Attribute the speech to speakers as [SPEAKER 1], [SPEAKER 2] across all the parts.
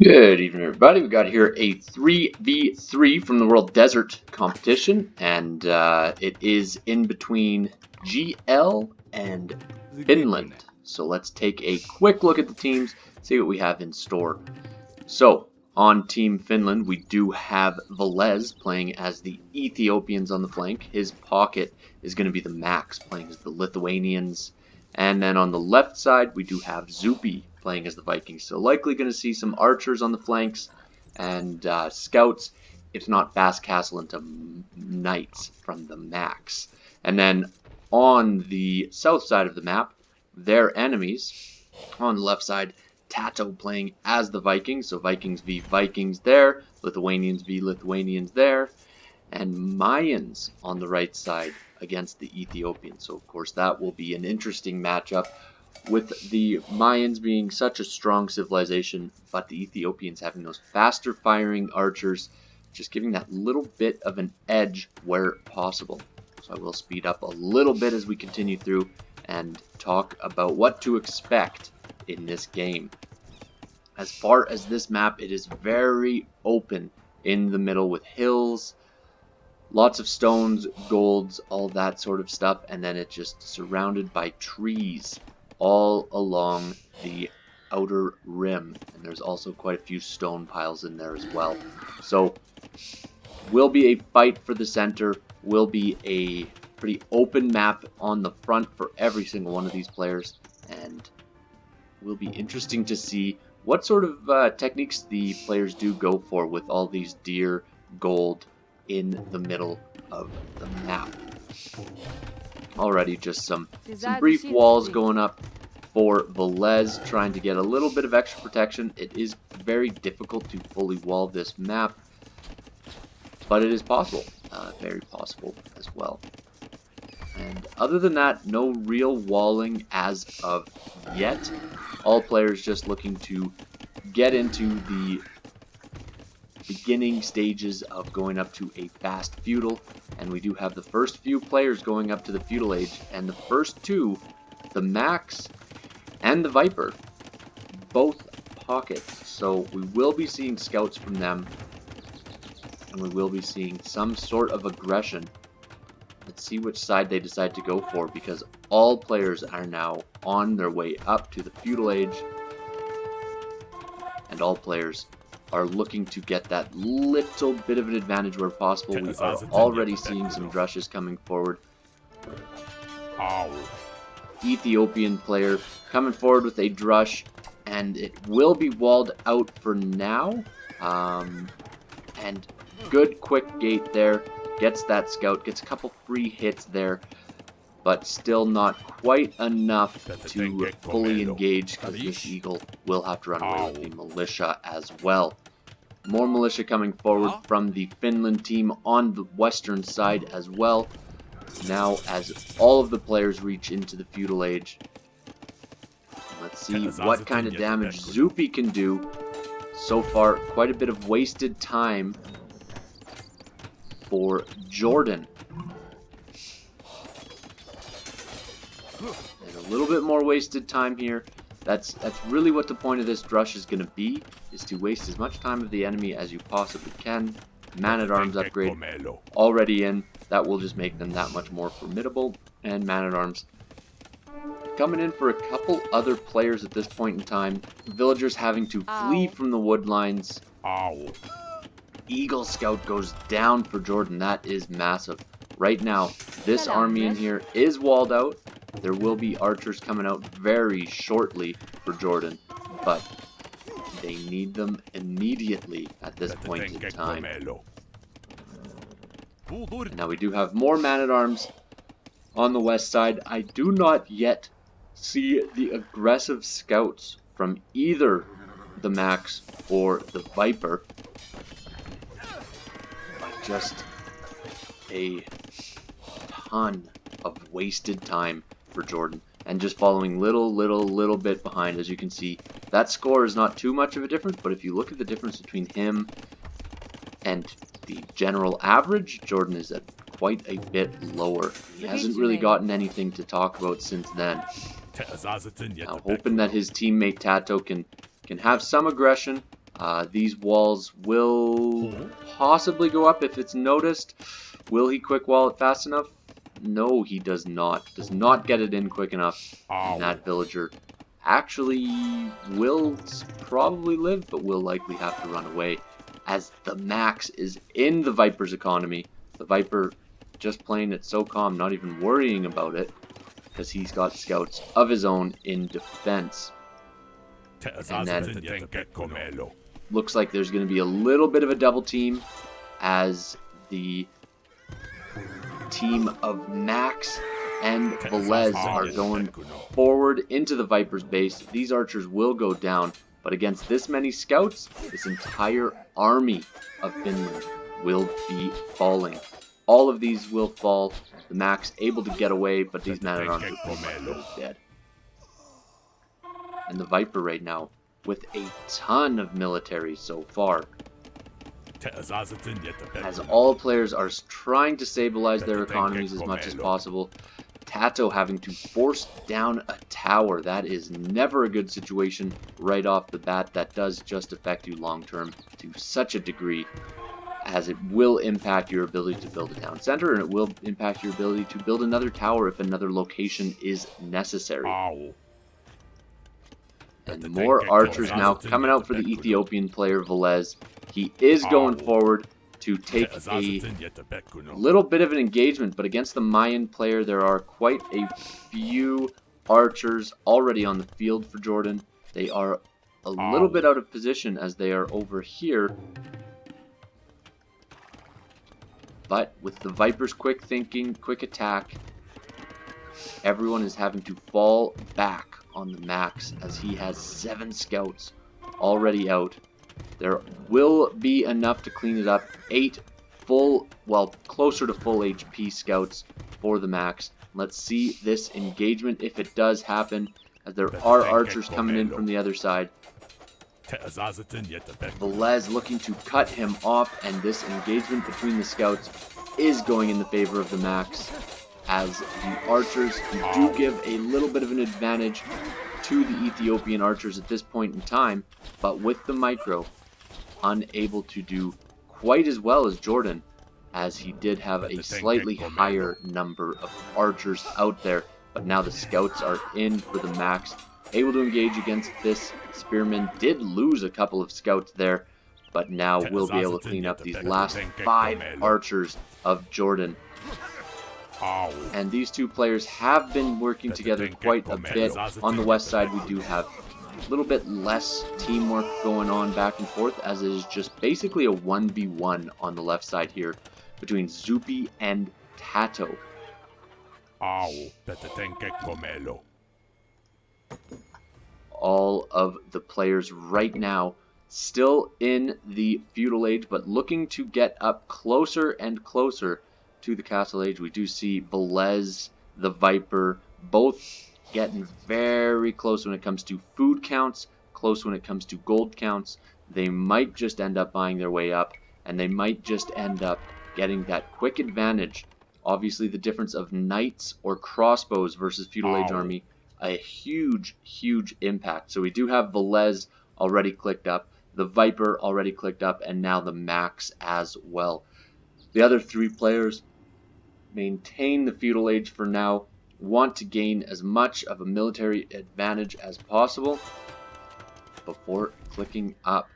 [SPEAKER 1] Good evening, everybody. We got here a 3v3 from the World Desert competition, and it is in between GL and Finland. So let's take a quick look at the teams, see what we have in store. So, on Team Finland, we do have Villese playing as the Ethiopians on the flank. His pocket is going to be TheMax playing as the Lithuanians. And then on the left side, we do have Zuppi playing as the Vikings. So likely going to see some archers on the flanks and scouts, if not fast castle into knights from TheMax. And then on the south side of the map, their enemies, on the left side, TaToH playing as the Vikings, so Vikings v Vikings there, Lithuanians v Lithuanians there, and Mayans on the right side against the Ethiopians. So of course that will be an interesting matchup, with the Mayans being such a strong civilization, but the Ethiopians having those faster firing archers, just giving that little bit of an edge where possible. So I will speed up a little bit as we continue through and talk about what to expect in this game. As far as this map, it is very open in the middle with hills, lots of stones, golds, all that sort of stuff, and then it's just surrounded by trees all along the outer rim, and there's also quite a few stone piles in there as well. So will be a fight for the center, will be a pretty open map on the front for every single one of these players, and will be interesting to see what sort of techniques the players do go for with all these deer gold in the middle of the map. Already just some brief walls going up for Villese, trying to get a little bit of extra protection. It is very difficult to fully wall this map, but it is possible, very possible as well. And other than that, no real walling as of yet. All players just looking to get into the beginning stages of going up to a fast feudal. And we do have the first few players going up to the feudal age, and the first two, TheMax and TheViper, both pockets. So we will be seeing scouts from them, and we will be seeing some sort of aggression. Let's see which side they decide to go for, because all players are now on their way up to the feudal age, and all players are looking to get that little bit of an advantage where possible. We are already seeing some drushes coming forward. Ethiopian player coming forward with a drush, and it will be walled out for now. And good quick gate there. Gets that scout, gets a couple free hits there, but still not quite enough to fully engage, because this eagle will have to run away with the militia as well. More militia coming forward from the Finland team on the western side as well. Now as all of the players reach into the feudal age. Let's see what kind of damage Zuppi can do. So far, quite a bit of wasted time for Jordan. And a little bit more wasted time here. That's really what the point of this drush is going to be, is to waste as much time of the enemy as you possibly can. Man-at-Arms upgrade already in. That will just make them that much more formidable. And Man-at-Arms coming in for a couple other players at this point in time. Villagers having to flee from the wood lines. Eagle Scout goes down for Jordan. That is massive. Right now, this army in here is walled out. There will be archers coming out very shortly for Jordan, but they need them immediately at this point in time. And now we do have more Man-at-Arms on the west side. I do not yet see the aggressive scouts from either TheMax or TheViper. Just a ton of wasted time for Jordan, and just following little bit behind. As you can see, that score is not too much of a difference, but if you look at the difference between him and the general average, Jordan is at quite a bit lower. He hasn't really gotten anything to talk about since then. Now, hoping that his teammate TaToH can can have some aggression. These walls will possibly go up if it's noticed. Will he quick wall it fast enough? No, he does not. Does not get it in quick enough. And that villager actually will probably live, but will likely have to run away, as TheMax is in the Viper's economy. The Viper just playing it so calm, not even worrying about it, because he's got scouts of his own in defense. And then looks like there's going to be a little bit of a double team, as the team of Max and Villese are going forward into the Viper's base. These archers will go down, but against this many scouts, this entire army of Finland will be falling. All of these will fall. The Max able to get away, but these man-at-arms are dead. And the Viper right now, with a ton of military so far, as all players are trying to stabilize their economies as much as possible. TaToH having to force down a tower. That is never a good situation right off the bat. That does just affect you long term to such a degree, as it will impact your ability to build a town center, and it will impact your ability to build another tower if another location is necessary. And more archers now coming out for the Ethiopian player Villese. He is going forward to take a little bit of an engagement, but against the Mayan player there are quite a few archers already on the field for Jordan. They are a little bit out of position as they are over here. But with the Viper's quick thinking, quick attack, everyone is having to fall back on the Max as he has 7 scouts already out. There will be enough to clean it up. 8 full, well, closer to full HP scouts for the Max. Let's see this engagement if it does happen, as there are archers coming in from the other side. Villese looking to cut him off, and this engagement between the scouts is going in the favor of the Max, as the archers do give a little bit of an advantage to the Ethiopian archers at this point in time, but with the micro, unable to do quite as well as Jordan, as he did have a slightly higher number of archers out there. But now the scouts are in for the Max, able to engage against this spearman. Did lose a couple of scouts there, but now will be able to clean up these last 5 archers of Jordan. And these two players have been working together quite a bit. On the west side, we do have a little bit less teamwork going on back and forth, as it is just basically a 1v1 on the left side here between Zuppi and TaToH. All of the players right now still in the feudal age, but looking to get up closer and closer to the castle age. We do see Villese, the Viper, both getting very close when it comes to food counts, close when it comes to gold counts. They might just end up buying their way up, and they might just end up getting that quick advantage. Obviously, the difference of knights or crossbows versus feudal age army, a huge, huge impact. So we do have Villese already clicked up, the Viper already clicked up, and now the Max as well. The other 3 players maintain the feudal age for now, want to gain as much of a military advantage as possible before clicking up.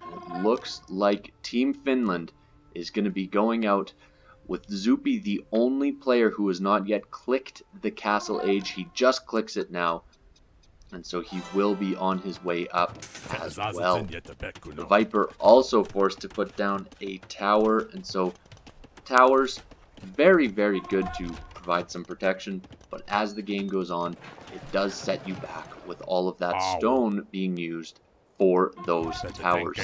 [SPEAKER 1] And it looks like Team Finland is going to be going out with Zuppi, the only player who has not yet clicked the castle age. He just clicks it now, and so he will be on his way up as well. The Viper also forced to put down a tower, and so towers, very, very good to provide some protection, but as the game goes on, it does set you back with all of that stone being used for those towers.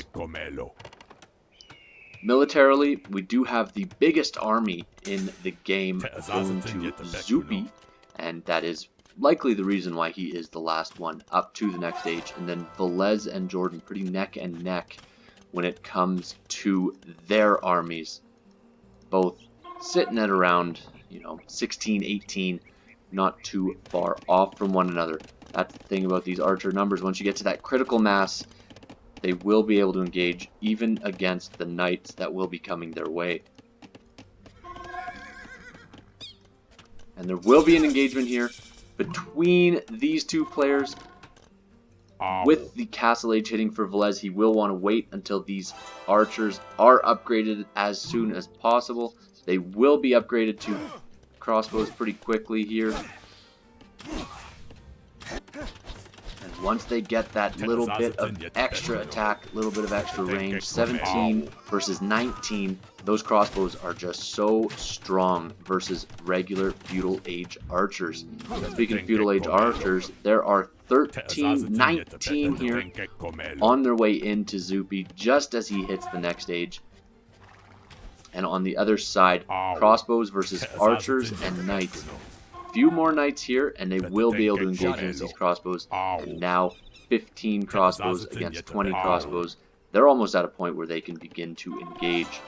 [SPEAKER 1] Militarily, we do have the biggest army in the game going to Zuppi, and that is likely the reason why he is the last one up to the next age. And then Villese and Jordan pretty neck and neck when it comes to their armies, both sitting at around 16, 18 not too far off from one another. That's the thing about these archer numbers. Once you get to that critical mass, they will be able to engage even against the knights that will be coming their way. And there will be an engagement here between these two players. With the castle age hitting for Villese, he will want to wait until these archers are upgraded as soon as possible. They will be upgraded to crossbows pretty quickly here. And once they get that little bit of extra attack, little bit of extra range, 17 versus 19, those crossbows are just so strong versus regular feudal age archers. Speaking of feudal age archers, there are 19 here on their way into Zuppi just as he hits the next age. And on the other side, crossbows versus archers and knights. Few more knights here, and they will be able to engage against these crossbows. And now 15 crossbows against 20 crossbows. They're almost at a point where they can begin to engage.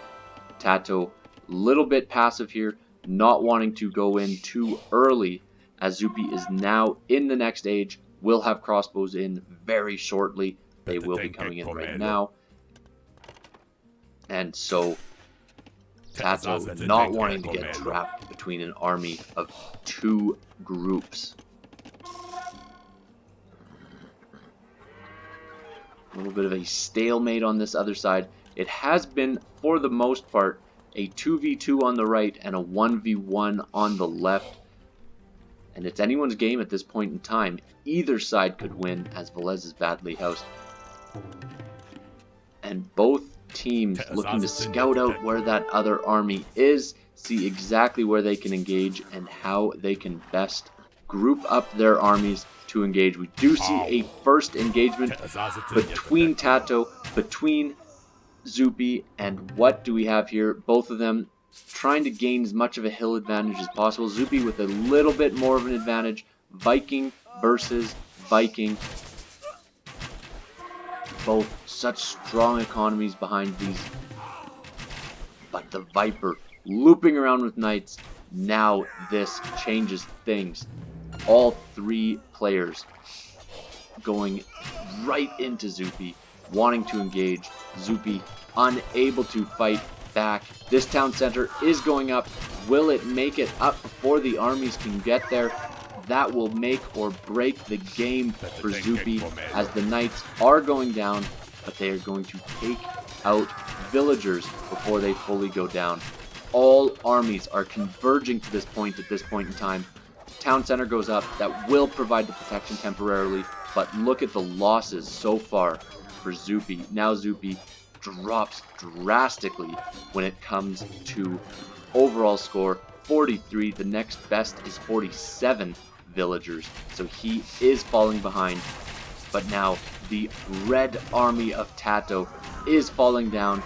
[SPEAKER 1] TaToH, little bit passive here, not wanting to go in too early, as Zuppi is now in the next age. Will have crossbows in very shortly. They will be coming in right now. And so TaToH not wanting to get trapped between an army of two groups. A little bit of a stalemate on this other side. It has been, for the most part, a 2v2 on the right and a 1v1 on the left. And it's anyone's game at this point in time. Either side could win, as Villese is badly housed. And both teams looking to scout out where that other army is, see exactly where they can engage and how they can best group up their armies to engage. We do see a first engagement between TaToH, between Zuppi, and what do we have here? Both of them trying to gain as much of a hill advantage as possible. Zuppi with a little bit more of an advantage. Viking versus Viking. Both such strong economies behind these. But the Viper looping around with knights. Now this changes things. All three players going right into Zuppi, wanting to engage. Zuppi unable to fight back. This town center is going up. Will it make it up before the armies can get there? That will make or break the game for Zuppi, as the knights are going down, but they are going to take out villagers before they fully go down. All armies are converging to this point at this point in time. Town center goes up. That will provide the protection temporarily, but look at the losses so far for Zuppi. Now Zuppi drops drastically when it comes to overall score. 43. The next best is 47 villagers, so he is falling behind. But now the red army of TaToH is falling down.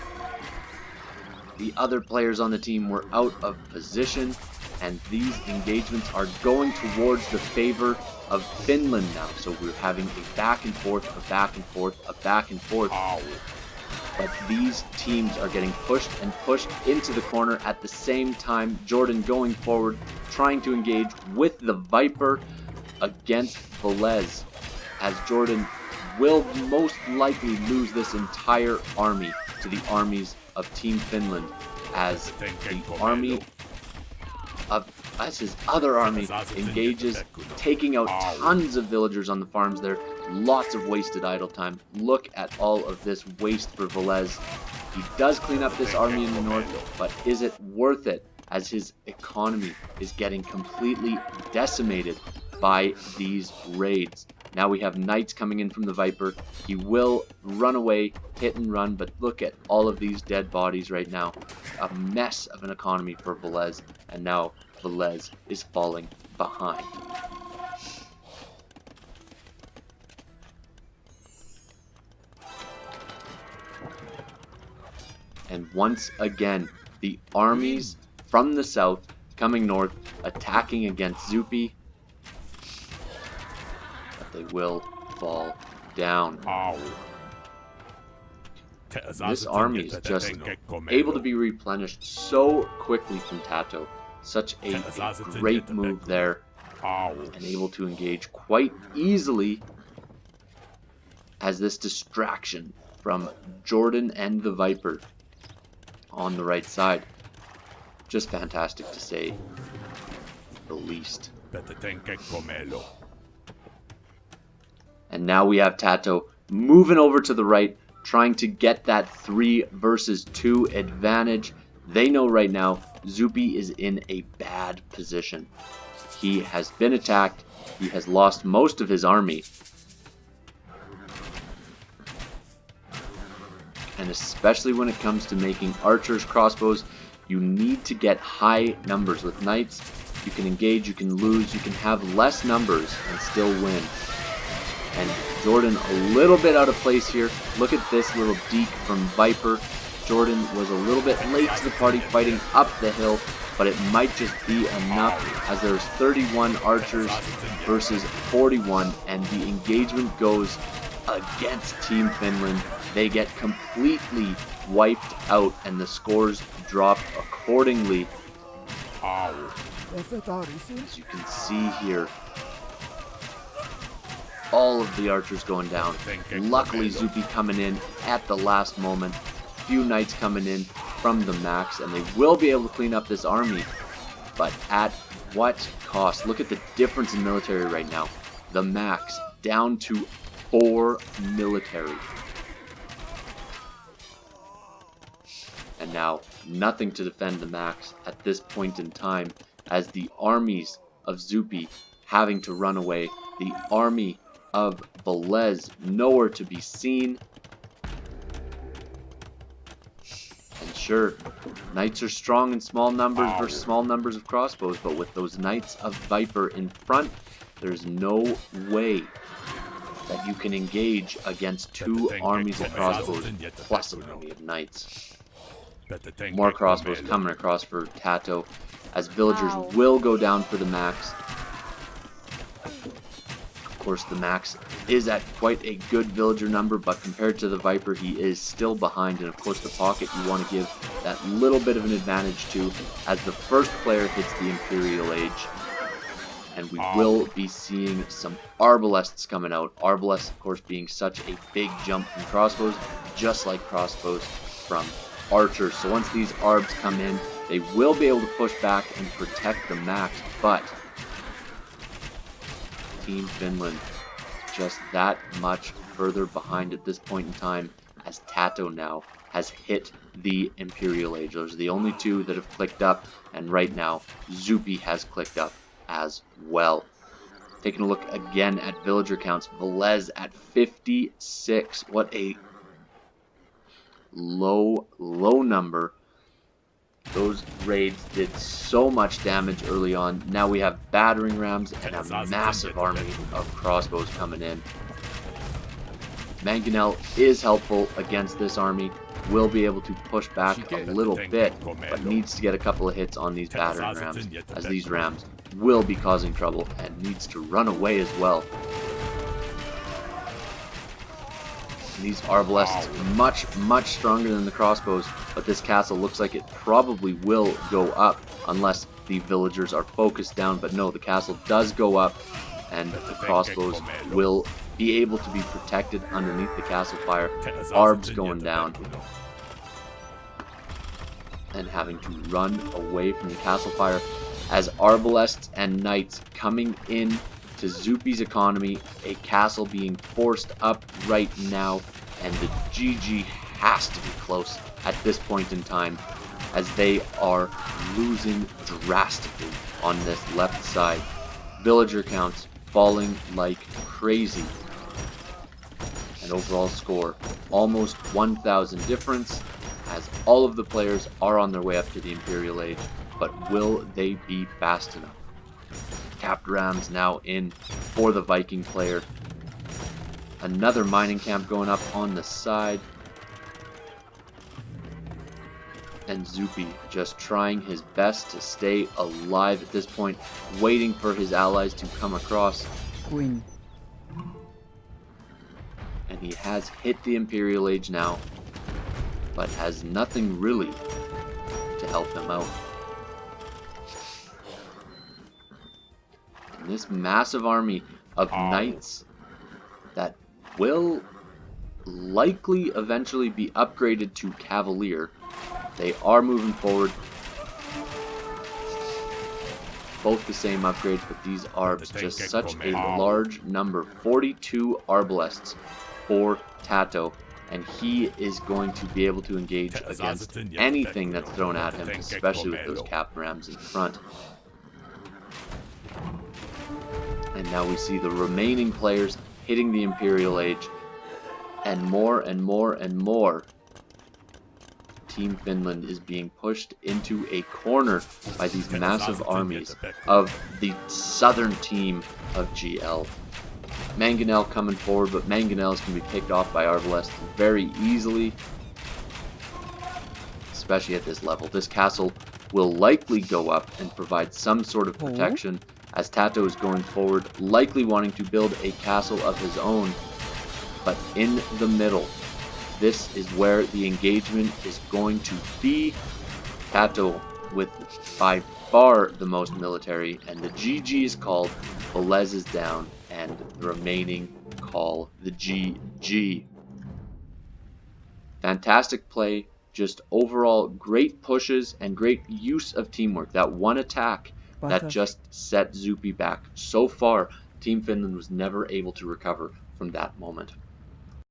[SPEAKER 1] The other players on the team were out of position, and these engagements are going towards the favor of Finland now. So we're having a back and forth, a back and forth, a back and forth. But these teams are getting pushed and pushed into the corner at the same time. Jordan going forward, trying to engage with the Viper against Villese, as Jordan will most likely lose this entire army to the armies of Team Finland, as the army of his other army engages, taking out tons of villagers on the farms there. Lots of wasted idle time. Look at all of this waste for Villese. He does clean up this army in the north, but is it worth it, as his economy is getting completely decimated by these raids? Now we have knights coming in from the Viper. He will run away, hit and run, but look at all of these dead bodies right now. A mess of an economy for Villese, and now Villese is falling behind. And once again, the armies from the south coming north, attacking against Zuppi. But they will fall down. This army is just able to be replenished so quickly from TaToH. Such a great move there. and able to engage quite easily as this distraction from Jordan and the Viper on the right side. Just fantastic to say the least. And now we have TaToH moving over to the right, trying to get that 3 versus 2 advantage. They know right now Zuppi is in a bad position. He has been attacked. He has lost most of his army. And especially when it comes to making archers, crossbows, you need to get high numbers. With knights, you can engage, you can lose, you can have less numbers and still win. And Jordan a little bit out of place here. Look at this little deke from Viper. Jordan was a little bit late to the party fighting up the hill, but it might just be enough as there's 31 archers versus 41, and the engagement goes against Team Finland. They get completely wiped out and the scores drop accordingly. As you can see here, all of the archers going down. Luckily Zuppi coming in at the last moment. Few knights coming in from TheMax, and they will be able to clean up this army, but at what cost? Look at the difference in military right now. TheMax down to 4 military. And now nothing to defend TheMax at this point in time, as the armies of Zuppi having to run away. The army of Villese nowhere to be seen. And sure, knights are strong in small numbers versus small numbers of crossbows, but with those knights of Viper in front, there's no way that you can engage against 2 armies of crossbows plus an army of knights. More crossbows coming across for TaToH, as villagers will go down for TheMax. Of course, TheMax is at quite a good villager number, but compared to the Viper, he is still behind. And of course, the pocket you want to give that little bit of an advantage to, as the first player hits the Imperial Age. And we will be seeing some arbalests coming out. Arbalests, of course, being such a big jump from crossbows, just like crossbows from archers. So once these arbs come in, they will be able to push back and protect TheMax, but Team Finland just that much further behind at this point in time, as TaToH now has hit the Imperial Age. Those are the only 2 that have clicked up, and right now Zuppi has clicked up as well. Taking a look again at villager counts, Villese at 56. What a low number. Those raids did so much damage early on. Now we have battering rams and a massive army of crossbows coming in. Mangonel is helpful against this army. Will be able to push back a little bit, but needs to get a couple of hits on these battering rams, as these rams will be causing trouble and needs to run away as well. These arbalests much stronger than the crossbows, but this castle looks like it probably will go up unless the villagers are focused down. But no, the castle does go up, and the crossbows will be able to be protected underneath the castle fire. Arbs going down and having to run away from the castle fire, as arbalests and knights coming in to Zuppi's economy. A castle being forced up right now, and the GG has to be close at this point in time, as they are losing drastically on this left side. Villager counts falling like crazy, and overall score almost 1,000 difference, as all of the players are on their way up to the Imperial Age, but will they be fast enough? Capped rams now in for the Viking player. Another mining camp going up on the side. And Zuppi just trying his best to stay alive at this point, waiting for his allies to come across.
[SPEAKER 2] Win.
[SPEAKER 1] And he has hit the Imperial Age now, but has nothing really to help him out. And this massive army of knights that will likely eventually be upgraded to cavalier. They are moving forward. Both the same upgrades, but these arbs, just such a large number. 42 arbalests for TaToH, and he is going to be able to engage against anything that's thrown at him, especially with those cap rams in front. And now we see the remaining players hitting the Imperial Age, and more and more and more. Team Finland is being pushed into a corner by these massive armies of the southern team of GL. Mangonel coming forward, but Mangonels can be picked off by Arbalest very easily, especially at this level. This castle will likely go up and provide some sort of protection, as TaToH is going forward, likely wanting to build a castle of his own. But in the middle, this is where the engagement is going to be. TaToH with by far the most military, and the GG is called. Villese is down, and the remaining call the GG. Fantastic play, just overall great pushes and great use of teamwork. That one attack that just set Zuppi back. So far, Team Finland was never able to recover from that moment.